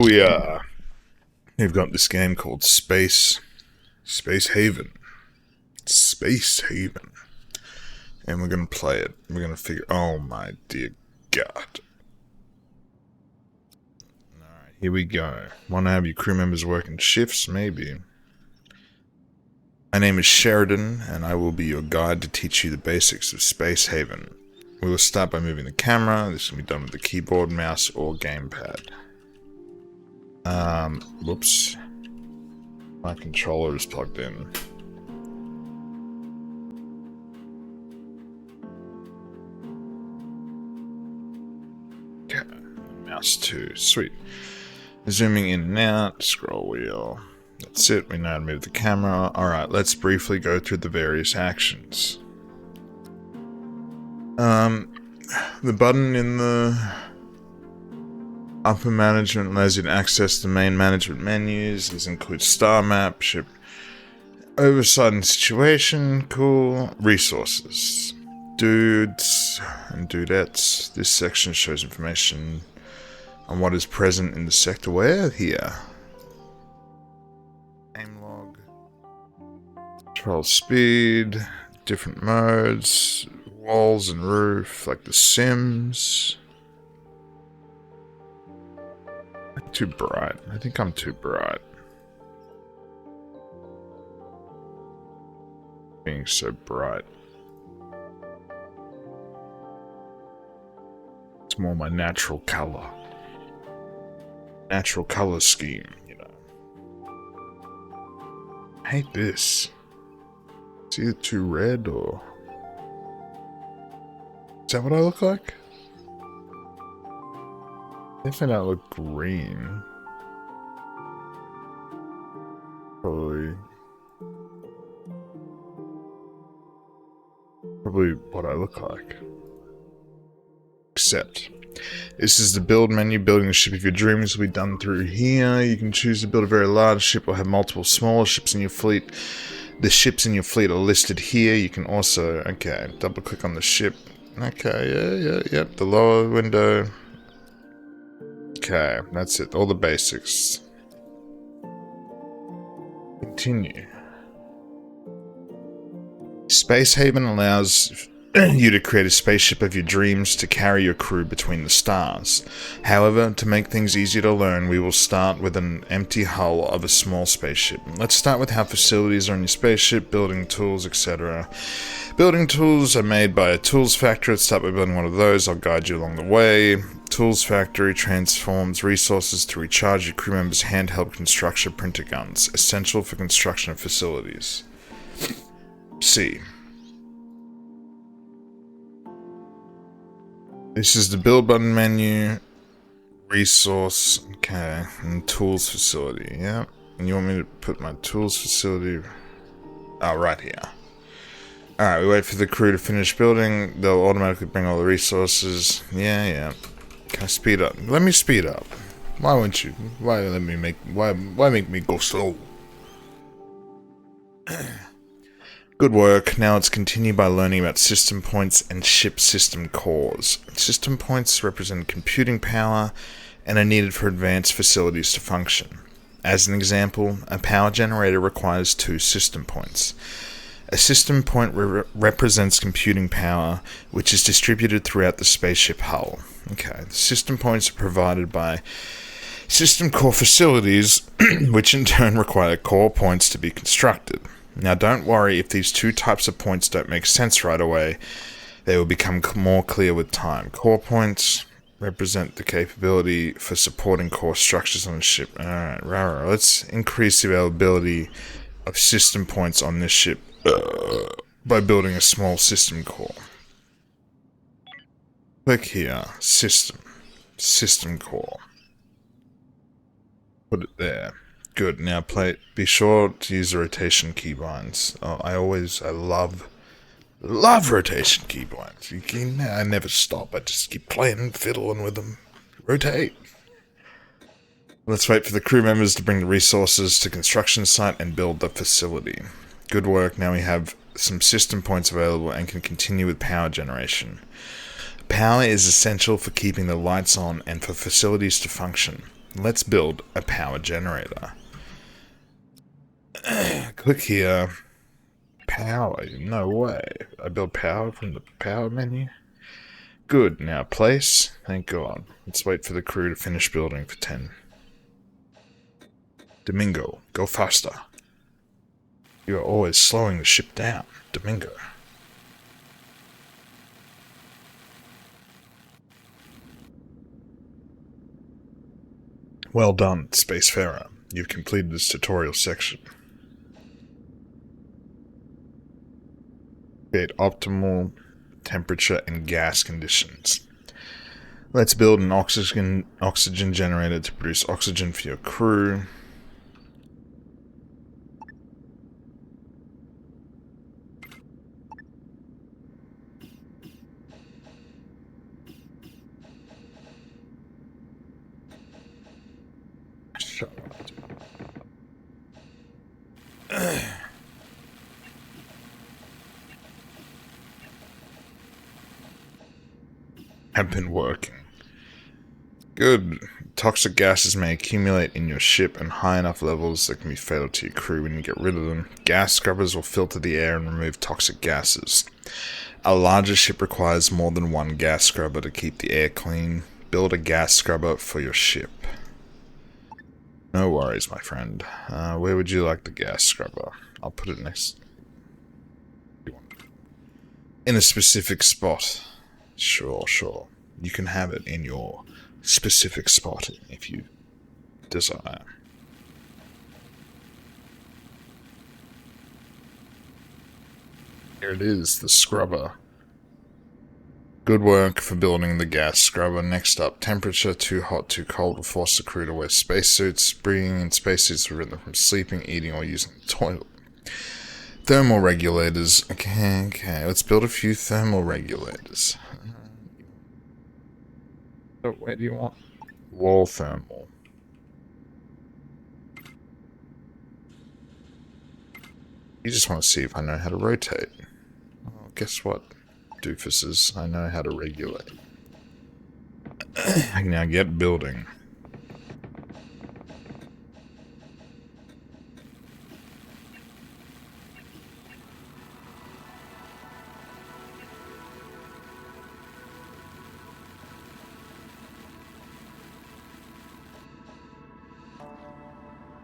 we we've got this game called Space Haven. Space Haven. And we're gonna play it. We're gonna figure, oh my dear God. Alright, here we go. Wanna have your crew members working shifts? Maybe. My name is Sheridan, and I will be your guide to teach you the basics of Space Haven. We will start by moving the camera. This can be done with the keyboard, mouse, or gamepad. Whoops. My controller is plugged in. Okay, mouse too. Sweet. Zooming in and out, scroll wheel. That's it, we know how to move the camera. Alright, let's briefly go through the various actions. The button in the upper management allows you to access the main management menus. These include star map, ship oversight and situation, cool, resources, dudes and dudettes. This section shows information on what is present in the sector. Where? Here. Aim log, control speed, different modes, walls and roof, like The Sims. Too bright. I think I'm too bright. Being so bright. It's more my natural color. Natural color scheme, you know. I hate this. It's either too red or... Is that what I look like? Definitely not look green. Probably what I look like. Accept. This is the build menu. Building the ship of your dreams will be done through here. You can choose to build a very large ship or have multiple smaller ships in your fleet. The ships in your fleet are listed here. You can also, okay, double click on the ship. Okay, yep, the lower window. Okay, that's it, all the basics. Continue. Space Haven allows you to create a spaceship of your dreams to carry your crew between the stars. However, to make things easier to learn, we will start with an empty hull of a small spaceship. Let's start with how facilities are on your spaceship, building tools, etc. Building tools are made by a tools factory. Let's start by building one of those. I'll guide you along the way. Tools factory transforms resources to recharge your crew members' handheld construction printer guns, essential for construction of facilities. C. This is the build button menu, resource, okay, and tools facility, yeah. And you want me to put my tools facility, right here. Alright, we wait for the crew to finish building, they'll automatically bring all the resources, yeah. Can I speed up? Let me speed up. Why won't you? Why make me go slow? Good work. Now let's continue by learning about system points and ship system cores. System points represent computing power and are needed for advanced facilities to function. As an example, a power generator requires 2 system points. A system point represents computing power, which is distributed throughout the spaceship hull. Okay, the system points are provided by system core facilities, which in turn require core points to be constructed. Now don't worry if these 2 types of points don't make sense right away. They will become more clear with time. Core points represent the capability for supporting core structures on a ship. Alright, let's increase the availability of system points on this ship by building a small system core. Click here, system core. Put it there. Good, now be sure to use the rotation keybinds. Oh, I love rotation keybinds. I never stop, I just keep playing and fiddling with them. Rotate. Let's wait for the crew members to bring the resources to construction site and build the facility. Good work, now we have some system points available and can continue with power generation. Power is essential for keeping the lights on and for facilities to function. Let's build a power generator. Click here. Power? No way. I build power from the power menu? Good. Now place. Thank God. Let's wait for the crew to finish building for 10. Domingo, go faster. You are always slowing the ship down, Domingo. Well done, Spacefarer. You've completed this tutorial section. Create optimal temperature and gas conditions. Let's build an oxygen generator to produce oxygen for your crew. Shut up. Have been working. Good. Toxic gases may accumulate in your ship in high enough levels that can be fatal to your crew. When you get rid of them, gas scrubbers will filter the air and remove toxic gases. A larger ship requires more than one gas scrubber to keep the air clean. Build a gas scrubber for your ship. No worries, my friend. Where would you like the gas scrubber? I'll put it next. In a specific spot. Sure. You can have it in your specific spot if you desire. Here it is, the scrubber. Good work for building the gas scrubber. Next up, temperature. Too hot, too cold will force the crew to wear spacesuits. Breathing in spacesuits will prevent them from sleeping, eating, or using the toilet. Thermal regulators. Okay. Let's build a few thermal regulators. So where do you want? Wall thermal. You just want to see if I know how to rotate. Well, guess what, doofuses? I know how to regulate. I can now get building.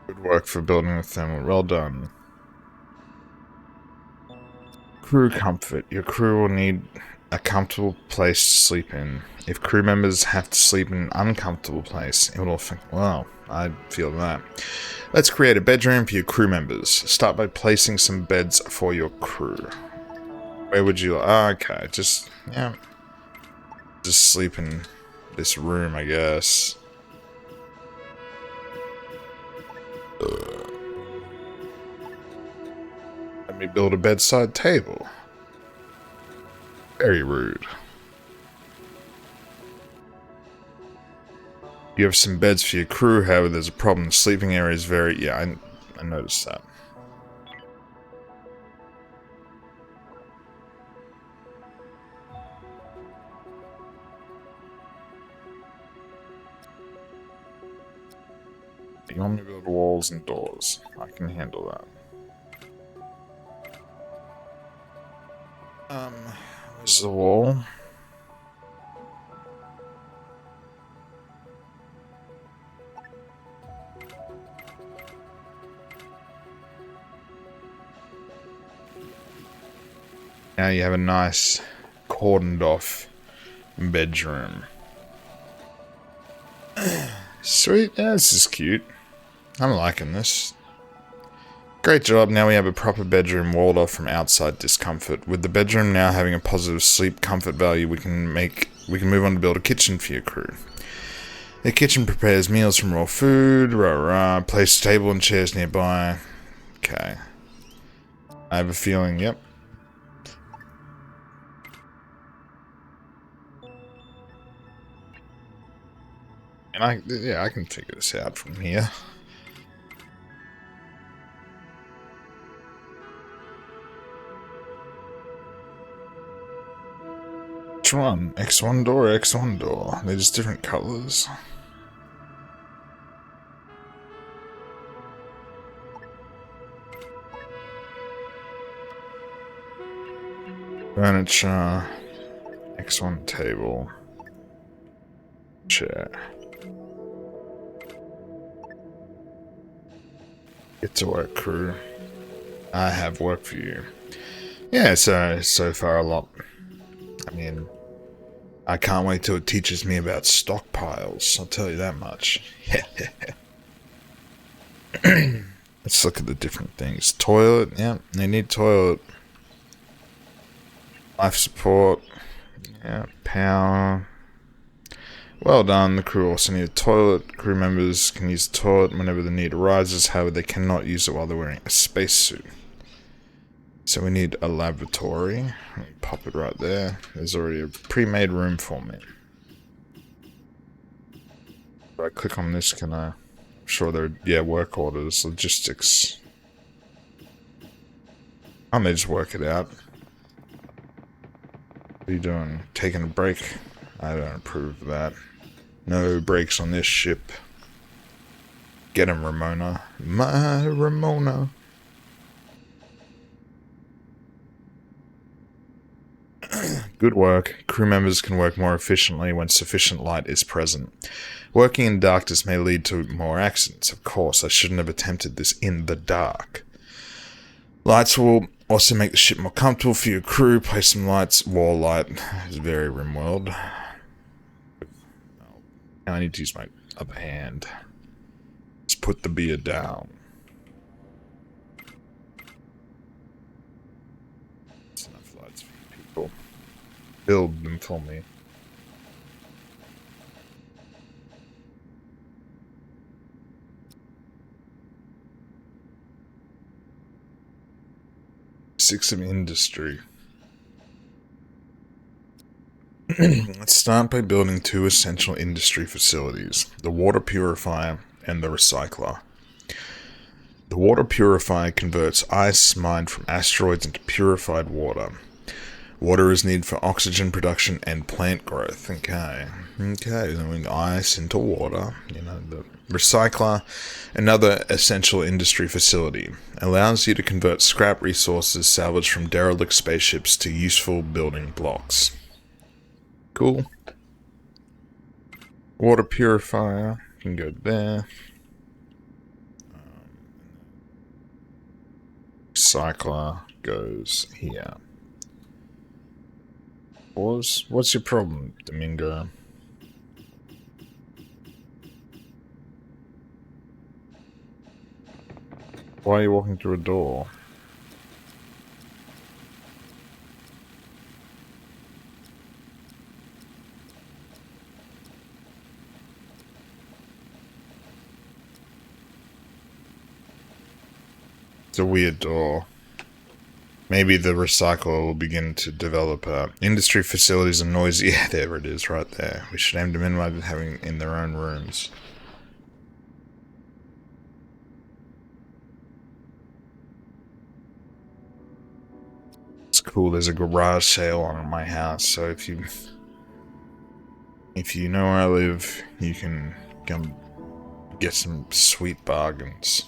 Good work for building the thermal. Well done. Crew comfort. Your crew will need a comfortable place to sleep in. If crew members have to sleep in an uncomfortable place, it will affect... Well, I feel that. Let's create a bedroom for your crew members. Start by placing some beds for your crew. Where would you... okay, just... yeah. Just sleep in this room, I guess. Let me build a bedside table. Very rude. You have some beds for your crew, however there's a problem. The sleeping area is very... yeah, I noticed that. You want me to build walls and doors? I can handle that. Where's the wall? Now you have a nice cordoned off bedroom. Sweet, yeah, this is cute. I'm liking this. Great job, now we have a proper bedroom walled off from outside discomfort. With the bedroom now having a positive sleep comfort value, we can move on to build a kitchen for your crew. The kitchen prepares meals from raw food, place a table and chairs nearby. Okay. I have a feeling, yep. And I can figure this out from here. Which one? X1 door, X1 door. They're just different colors. Furniture. X1 table. Chair. Get to work, crew. I have work for you. Yeah, so far a lot. I mean, I can't wait till it teaches me about stockpiles. I'll tell you that much. Let's look at the different things. Toilet, yeah, they need toilet. Life support, yeah, power. Well done, the crew also need a toilet. Crew members can use the toilet whenever the need arises, however they cannot use it while they're wearing a spacesuit. So we need a laboratory. Pop it right there. There's already a pre-made room for me. If I click on this, can I... I'm sure they're... Yeah, work orders, logistics. I may just work it out. What are you doing? Taking a break? I don't approve of that. No breaks on this ship. Get him, Ramona. My Ramona. Good work. Crew members can work more efficiently when sufficient light is present. Working in darkness may lead to more accidents. Of course, I shouldn't have attempted this in the dark. Lights will also make the ship more comfortable for your crew. Place some lights. Wall light is very RimWorld. I need to use my other hand. Let's put the beer down. That's enough lights for you people. Build them for me. Six of industry. Let's start by building two essential industry facilities, the water purifier and the recycler. The water purifier converts ice mined from asteroids into purified water. Water is needed for oxygen production and plant growth. Okay, then ice into water. You know, the recycler, another essential industry facility, allows you to convert scrap resources salvaged from derelict spaceships to useful building blocks. Cool. Water purifier can go there. Recycler goes here. What's your problem, Domingo? Why are you walking through a door? It's a weird door. Maybe the recycler will begin to develop industry facilities and noisy. Yeah, there it is, right there. We should aim to minimize it having in their own rooms. It's cool. There's a garage sale on at my house, so if you know where I live, you can come get some sweet bargains.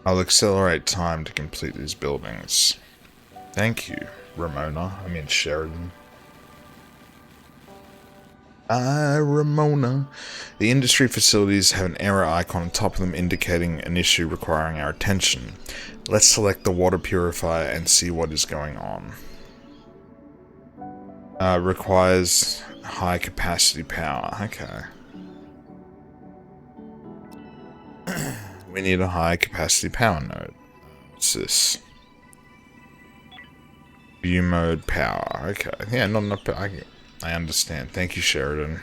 I'll accelerate time to complete these buildings. Thank you, Ramona. I mean Sheridan. Ramona. The industry facilities have an error icon on top of them indicating an issue requiring our attention. Let's select the water purifier and see what is going on. Requires high capacity power. Okay. We need a high capacity power node. What's this? View mode power. Okay. Yeah, not enough power. I understand. Thank you, Sheridan.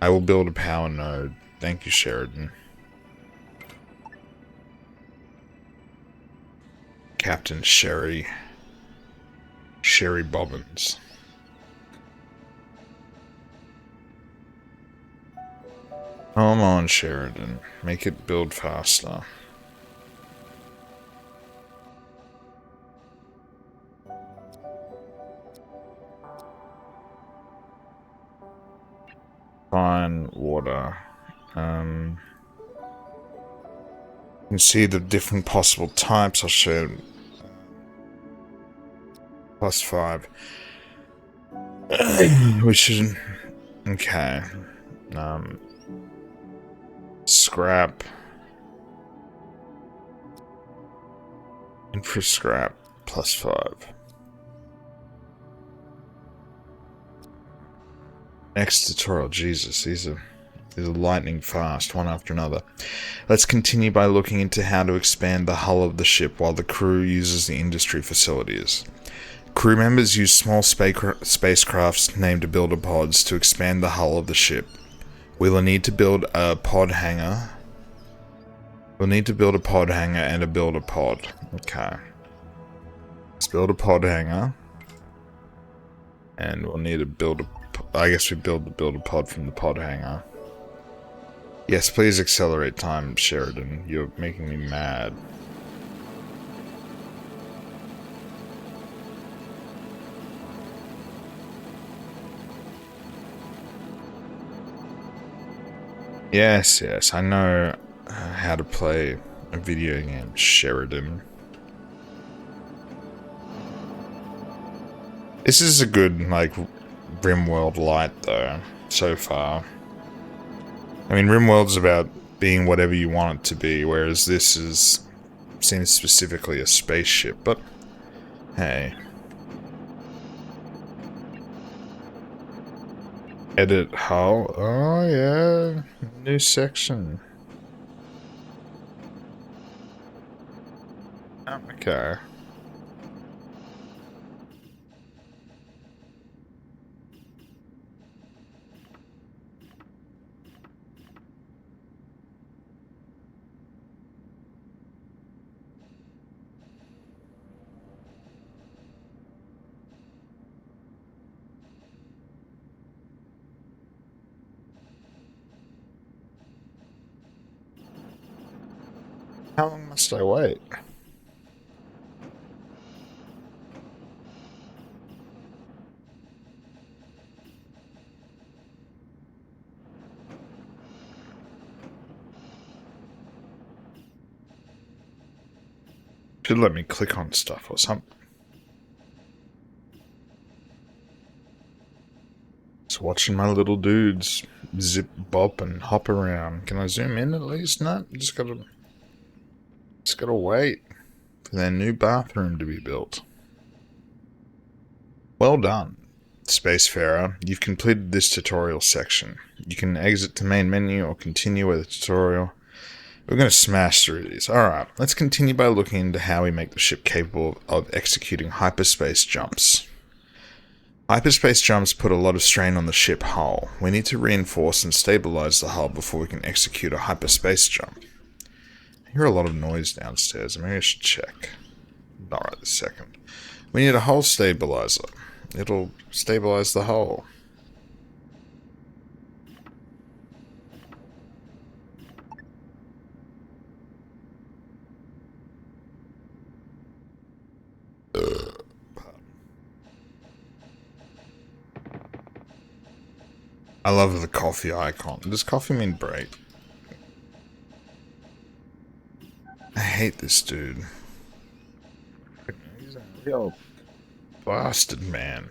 I will build a power node. Thank you, Sheridan. Captain Sherry Bobbins. Come on, Sheridan. Make it build faster. Fine water. can see the different possible types. I'll show +5. We should... Okay. Scrap. And for scrap, +5. Next tutorial, Jesus, these are lightning fast, one after another. Let's continue by looking into how to expand the hull of the ship while the crew uses the industry facilities. Crew members use small spacecrafts named builder pods to expand the hull of the ship. We'll need to build a pod hangar. We'll need to build a pod hangar and a builder pod. Okay. Let's build a pod hangar. And we'll need to build a... I guess we build the builder pod from the pod hangar. Yes, please accelerate time, Sheridan. You're making me mad. Yes, yes, I know how to play a video game, Sheridan. This is a good, like, RimWorld light, though, so far. I mean, RimWorld's about being whatever you want it to be, whereas this seems specifically a spaceship, but hey. Edit hull. Oh, yeah. New section. Okay. How long must I wait? Should let me click on stuff or something. Just watching my little dudes zip, bop, and hop around. Can I zoom in at least? No, just gotta wait for their new bathroom to be built. Well done, Spacefarer. You've completed this tutorial section. You can exit to main menu or continue with the tutorial. We're going to smash through these. Alright, let's continue by looking into how we make the ship capable of executing hyperspace jumps. Hyperspace jumps put a lot of strain on the ship hull. We need to reinforce and stabilize the hull before we can execute a hyperspace jump. I hear a lot of noise downstairs. Maybe I should check. Not right this second. We need a hull stabilizer. It'll stabilize the hull. I love the coffee icon. Does coffee mean break? I hate this dude. He's a real bastard, man.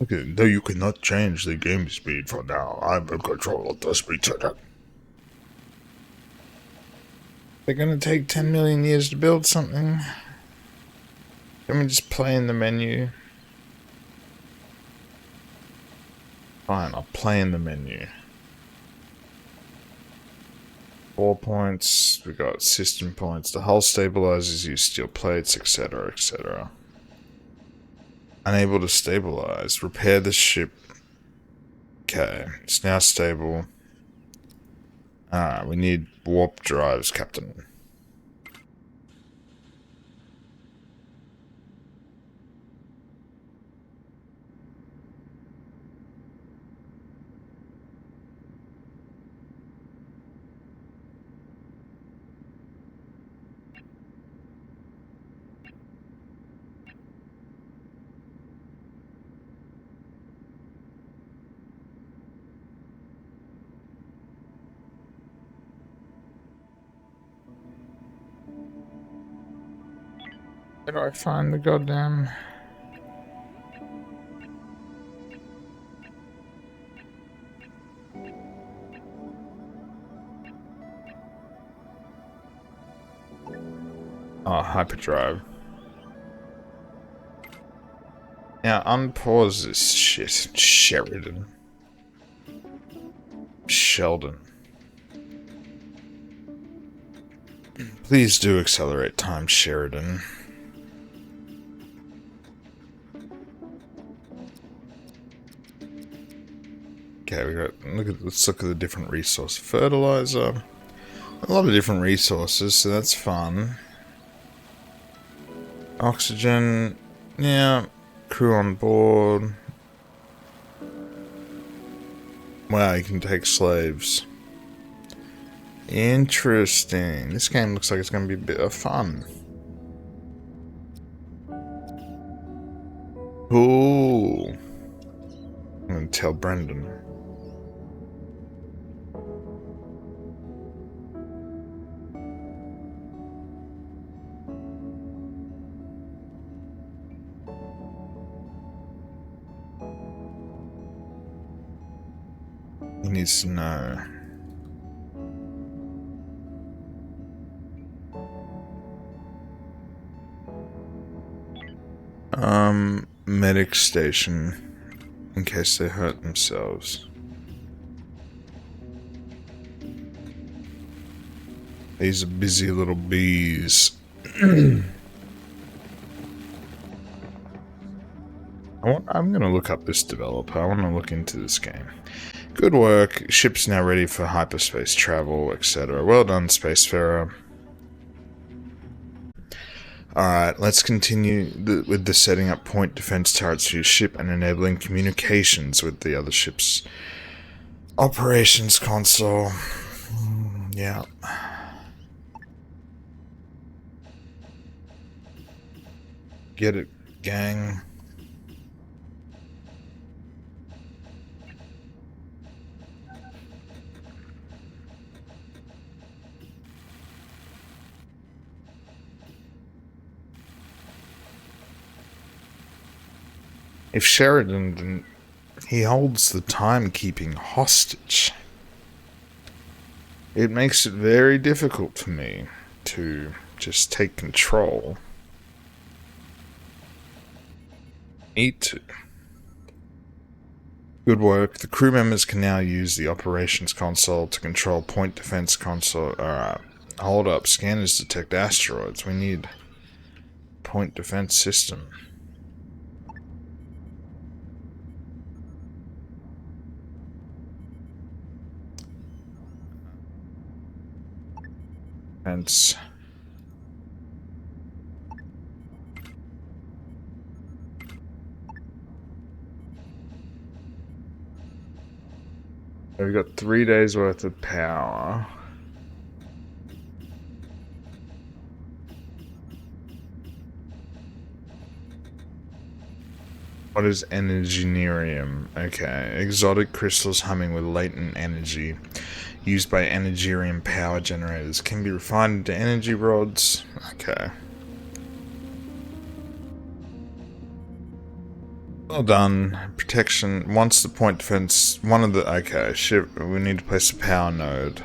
Okay, though you cannot change the game speed for now. I'm in control of the speed setting. They're gonna take 10 million years to build something. Can we just play in the menu? Fine, I'll play in the menu. 4 points, we got system points. The hull stabilizers use steel plates, etc., etc. Unable to stabilize. Repair the ship. Okay, it's now stable. Alright, we need warp drives, Captain. Where do I find the goddamn... Oh, hyperdrive. Now, unpause this shit. Sheridan. Sheldon. Please do accelerate time, Sheridan. Okay, we got. Let's look at the different resource. Fertilizer. A lot of different resources, so that's fun. Oxygen. Yeah. Crew on board. Wow, you can take slaves. Interesting. This game looks like it's going to be a bit of fun. Ooh. I'm going to tell Brendan. He needs to know. Medic station, in case they hurt themselves. These are busy little bees. I'm gonna look up this developer. I want to look into this game. Good work. Ship's now ready for hyperspace travel, etc. Well done, Spacefarer. Alright, let's continue with the setting up point defense turrets for your ship and enabling communications with the other ship's operations console. Yeah. Get it, gang. If Sheridan didn't... He holds the timekeeping hostage. It makes it very difficult for me to just take control. Need to. Good work. The crew members can now use the operations console to control point defense console. Alright. Hold up. Scanners detect asteroids. We need point defense system. Hence. We've got 3 days worth of power. What is Energinerium? Okay. Exotic crystals humming with latent energy. Used by Energerium power generators. Can be refined into energy rods. Okay. Well done. Protection. Once the point defense... One of the... Okay, ship. We need to place a power node.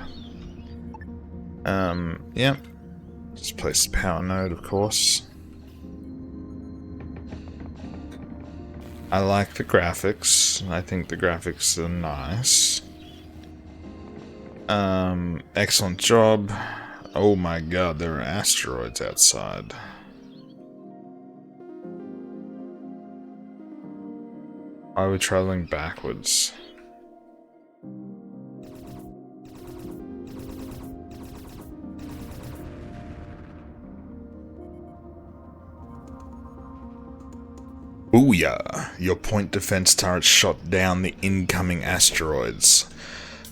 Yep. Just place the power node, of course. I like the graphics. I think the graphics are nice. Excellent job. Oh my god, there are asteroids outside. Why are we traveling backwards? Booyah! Your point defense turret shot down the incoming asteroids.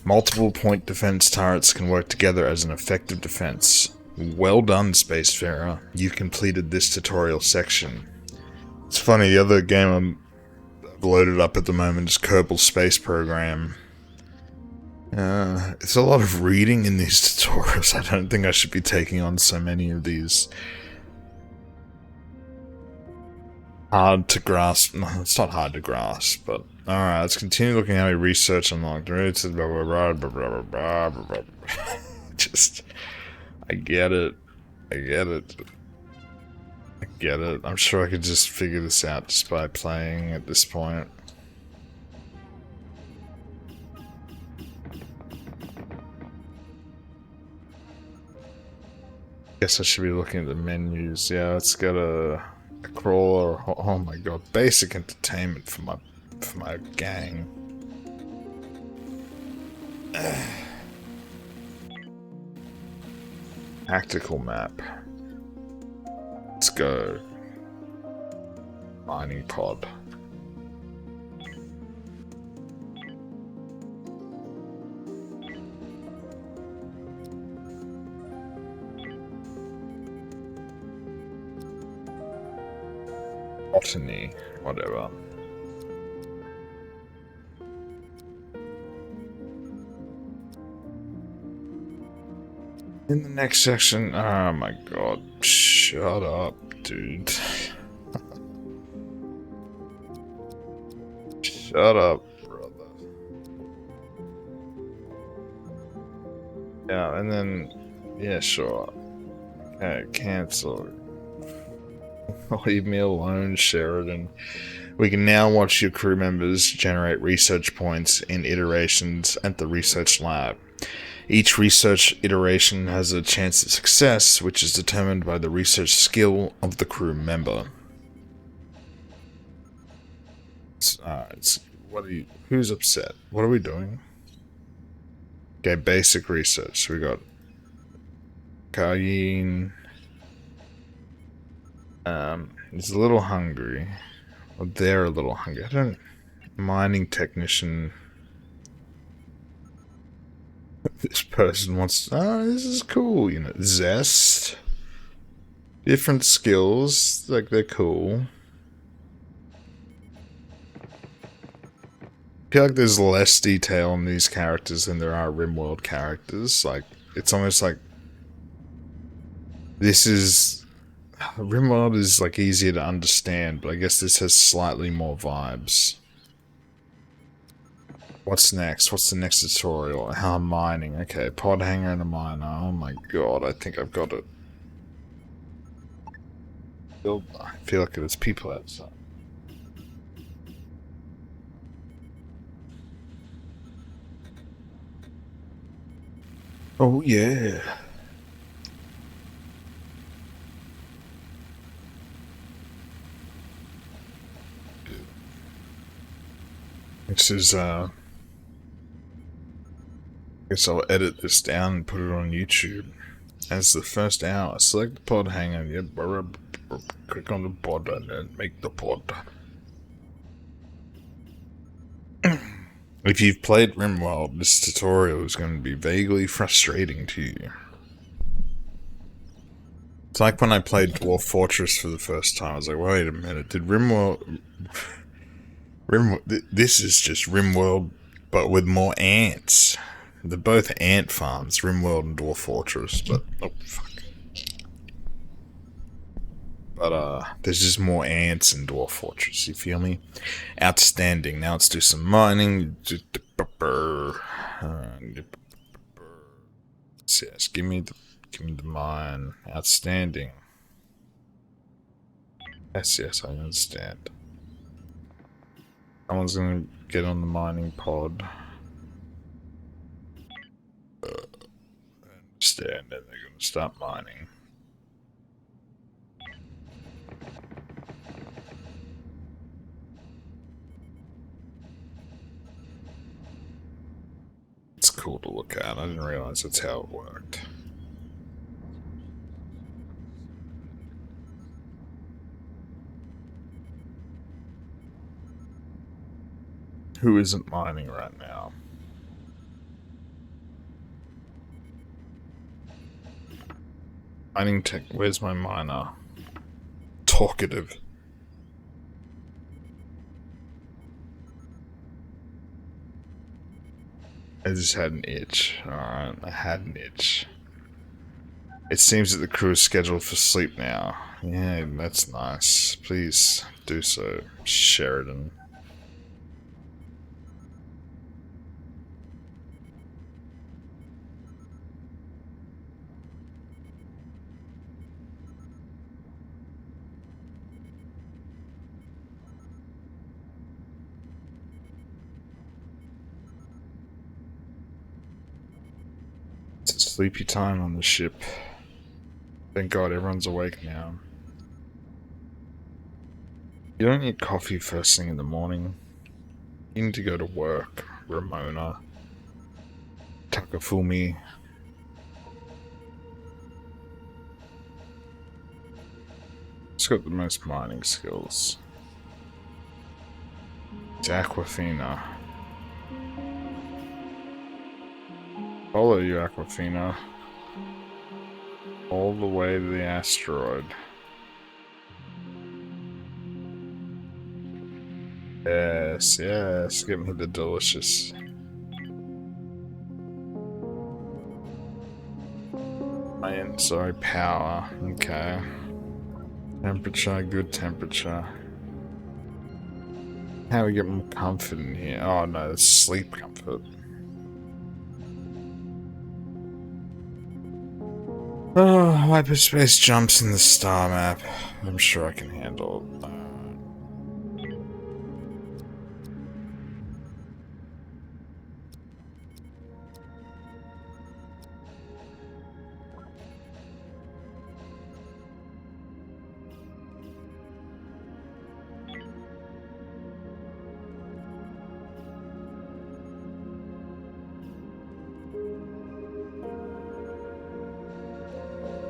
Multiple point defense turrets can work together as an effective defense. Well done, Spacefarer. You've completed this tutorial section. It's funny, the other game I've loaded up at the moment is Kerbal Space Program. It's a lot of reading in these tutorials. I don't think I should be taking on so many of these. hard to grasp. No, it's not hard to grasp, but alright, let's continue looking at our research unlocked. Just, I get it. I get it. I get it. I'm sure I could just figure this out just by playing at this point. Guess I should be looking at the menus. Yeah, it's got a crawler. Oh my god, basic entertainment for my gang. Tactical map. Let's go. Mining pod. Botany, whatever. In the next section, oh my god, shut up, dude. Shut up, brother. Yeah, and then, yeah, sure. Okay, cancel. Leave me alone, Sheridan. We can now watch your crew members generate research points in iterations at the research lab. Each research iteration has a chance at success, which is determined by the research skill of the crew member. Who's upset? What are we doing? Okay, basic research. We got Cayenne. He's a little hungry. Well, they're a little hungry. Mining technician. This person wants. Oh, this is cool. You know, zest. Different skills, like they're cool. I feel like there's less detail in these characters than there are RimWorld characters. Like, it's almost like this is. RimWorld is like easier to understand, but I guess this has slightly more vibes. What's next? What's the next tutorial? How I'm mining. Okay, pod hanger and a miner. Oh my god, I think I've got it. I feel like there's people outside. Oh yeah. This is I guess I'll edit this down and put it on YouTube. As the first hour, select the pod hanger. Yep, click on the pod and then make the pod. If you've played RimWorld, this tutorial is going to be vaguely frustrating to you. It's like when I played Dwarf Fortress for the first time. I was like, wait a minute, did RimWorld... This is just RimWorld, but with more ants. They're both ant farms, RimWorld and Dwarf Fortress, but... Oh, fuck. But, there's just more ants in Dwarf Fortress, you feel me? Outstanding. Now let's do some mining. Yes, give me the mine. Outstanding. Yes, I understand. Someone's gonna get on the mining pod. Understand, and they're gonna start mining. It's cool to look at. I didn't realize that's how it worked. Who isn't mining right now? Mining tech. Where's my miner? Talkative. I just had an itch. Alright, I had an itch. It seems that the crew is scheduled for sleep now. Yeah, that's nice. Please do so, Sheridan. It's a sleepy time on the ship. Thank God everyone's awake now. You don't need coffee first thing in the morning. You need to go to work, Ramona. Takafumi. It's got the most mining skills. It's Aquafina. Follow you, Aquafina. All the way to the asteroid. Yes, yes, give me the delicious. Sorry, power. Okay. Temperature, good temperature. How do we get more comfort in here? Oh no, it's sleep comfort. Oh, hyperspace jumps in the star map. I'm sure I can handle it.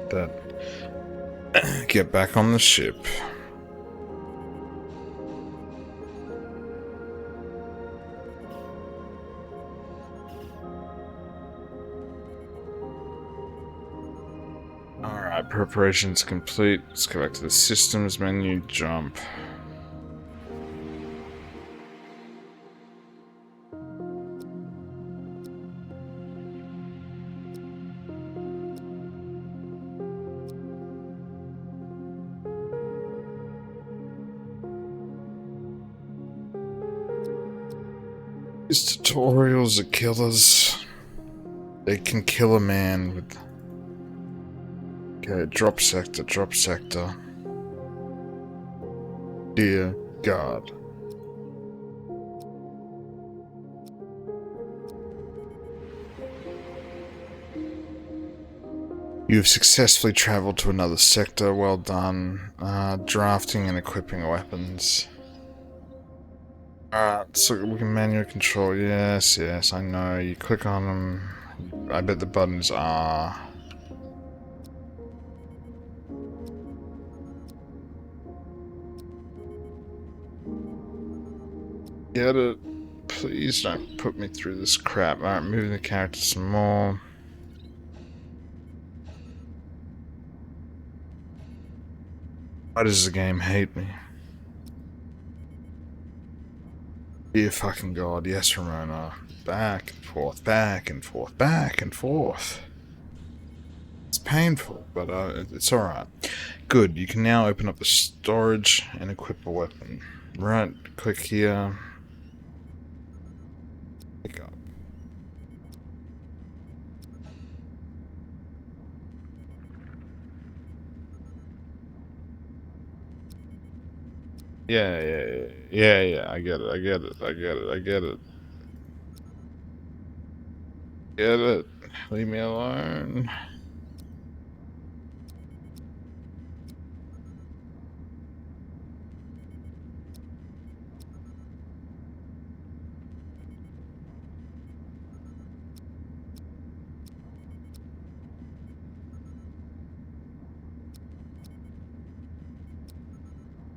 That. Get back on the ship. Alright, preparations complete. Let's go back to the systems menu, jump. These tutorials are killers. They can kill a man with... Okay, drop sector, drop sector. Dear God. You have successfully traveled to another sector. Well done. Drafting and equipping weapons. Alright, so we can manual control. Yes, yes, I know. You click on them. I bet the buttons are... Get it? Please don't put me through this crap. Alright, moving the character some more. Why does the game hate me? Dear fucking God, yes, Ramona. Back and forth, back and forth, back and forth. It's painful, but it's alright. Good, you can now open up the storage and equip a weapon. Right, click here. Pick up. Yeah, I get it, I get it, I get it, I get it. Get it. Leave me alone.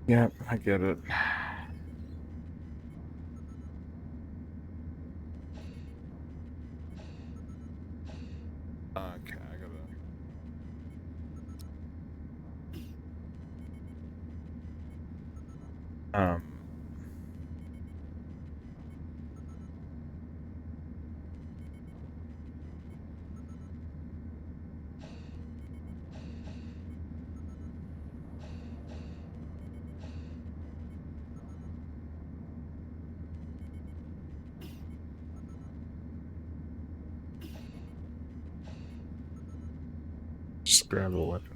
Yep, I get it. Okay, I gotta... Just grab a weapon.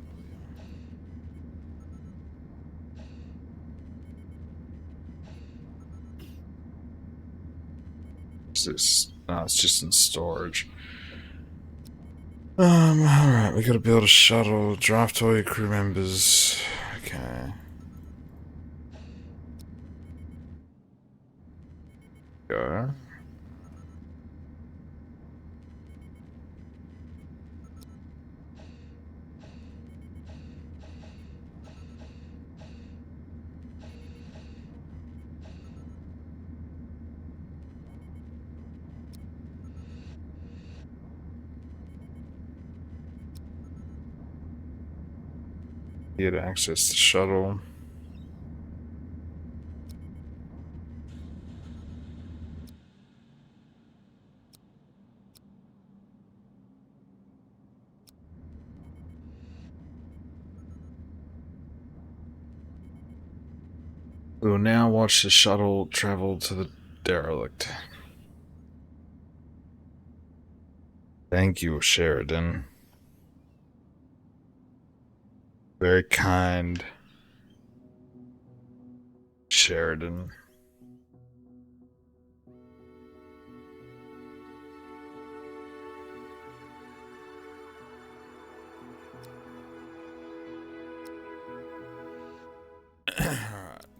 What's this? No, it's just in storage. Alright, we gotta build a shuttle, draft all your crew members. Okay. Go. Here to access the shuttle. We will now watch the shuttle travel to the derelict. Thank you, Sheridan. Very kind, Sheridan.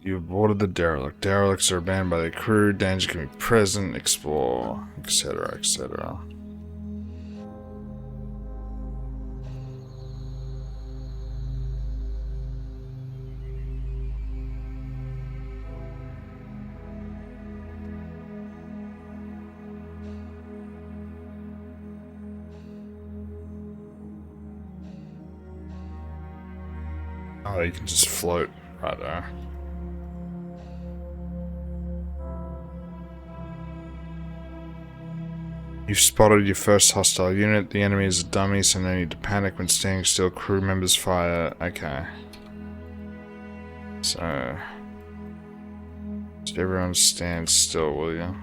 You have boarded the derelict. Derelicts are abandoned by the crew. Danger can be present. Explore, etc., etc. Oh, you can just float right there. You've spotted your first hostile unit. The enemy is a dummy, so no need to panic when standing still. Crew members fire. Okay. So... just everyone stand still, will you?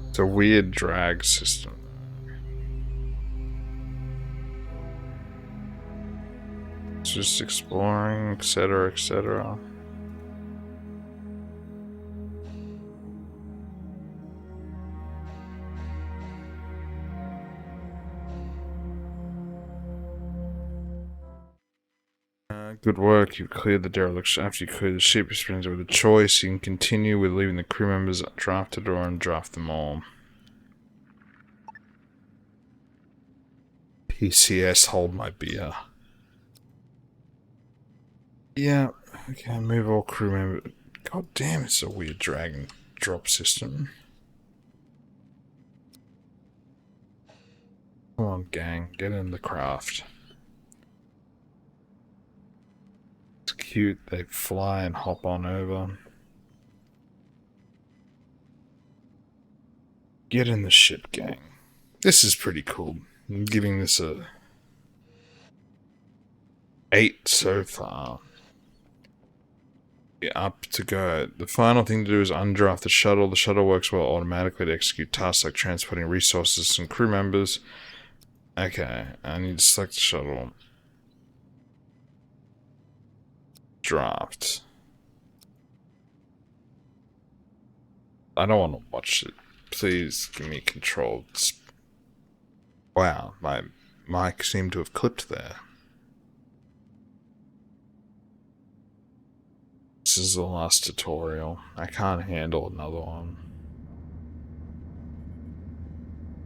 It's a weird drag system. It's just exploring, etc., etc. Good work, you've cleared the derelict. After you clear the ship, you're presented with a choice. You can continue with leaving the crew members drafted or undraft them all. PCS, hold my beer. Yeah, okay, move all crew members. God damn, it's a weird drag and drop system. Come on, gang, get in the craft. It's cute, they fly and hop on over. Get in the ship, gang. This is pretty cool. I'm giving this a 8 so far. Yeah, up to go. The final thing to do is undraft the shuttle. The shuttle works well automatically to execute tasks like transporting resources and crew members. Okay, I need to select the shuttle. Draft. I don't want to watch it. Please give me control. Wow, my mic seemed to have clipped there. This is the last tutorial. I can't handle another one.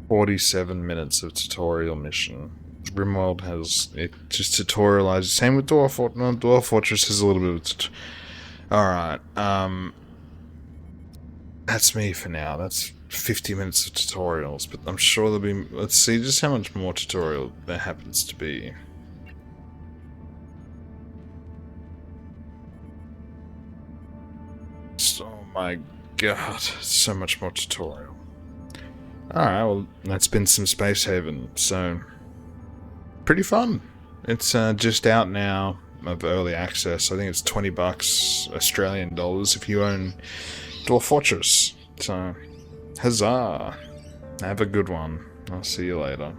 47 minutes of tutorial mission. RimWorld has it just tutorialized. Same with Dwarf Fortress. No, Dwarf Fortress has a little bit of alright, that's me for now. That's 50 minutes of tutorials, but I'm sure there'll be... Let's see just how much more tutorial there happens to be. Oh my god, so much more tutorial. Alright, well, that's been some Space Haven, so... Pretty fun. It's just out now of early access. I think it's $20 Australian dollars if you own Dwarf Fortress. So, huzzah! Have a good one. I'll see you later.